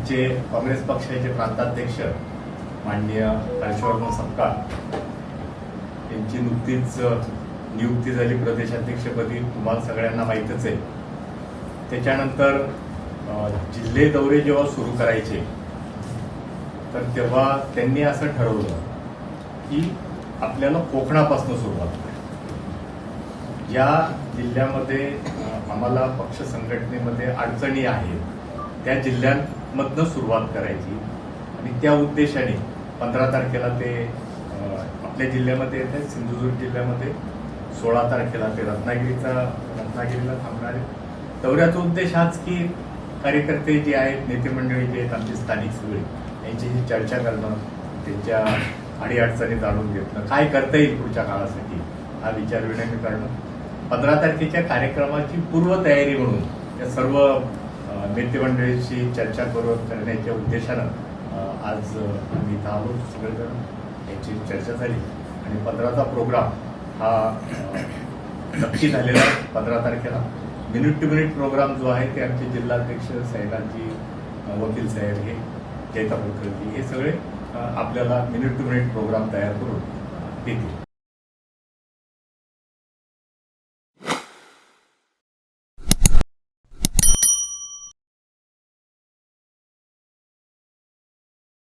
आमचे काँग्रेस पक्षाचे प्रांताध्यक्ष माननीय हर्षवर्धन सपकाळ यांची नुकतीच नियुक्ती झाली प्रदेशाध्यक्षपदी, तुम्हाला सगळ्यांना माहीतच आहे। त्याच्यानंतर जिल्हे दौरे जेव्हा सुरू करायचे तर तेव्हा त्यांनी असं ठरवलं की आपल्याला कोकणापासून सुरुवात करायची। ज्या जिल्ह्यामध्ये आम्हाला पक्ष संघटनेमध्ये अडचणी आहेत त्या जिल्ह्यांमधनं सुरुवात करायची आणि त्या उद्देशाने 15 तारखेला ते आपल्या जिल्ह्यामध्ये येते, सिंधुदुर्ग जिल्ह्यामध्ये 16 तारखेला ते रत्नागिरीला थांबणार आहे। दौऱ्याचा उद्देश हाच की कार्यकर्ते जे आहेत, नेते मंडळी जे आहेत आमचे स्थानिक सगळे, यांच्याशी चर्चा करणं, त्यांच्या अडीअडचणी जाणून घेतलं, काय करता येईल पुढच्या काळासाठी हा विचारविनिमय करणं। 15 तारखेच्या कार्यक्रमाची पूर्वतयारी म्हणून या सर्व नेते मंडळीशी चर्चा करण्याच्या उद्देशानं आज आम्ही इथं आलो सगळेजण, याची चर्चा झाली आणि 15चा प्रोग्राम हा नक्की झालेला आहे। 15 तारखेला मिनिट टू मिनिट प्रोग्राम जो आहे ते आमचे जिल्हाध्यक्ष साहेबांची, वकील साहेब, हे जयता मुखर्जी, हे सगळे आपल्याला मिनिट टू मिनिट प्रोग्राम तयार करून देतील।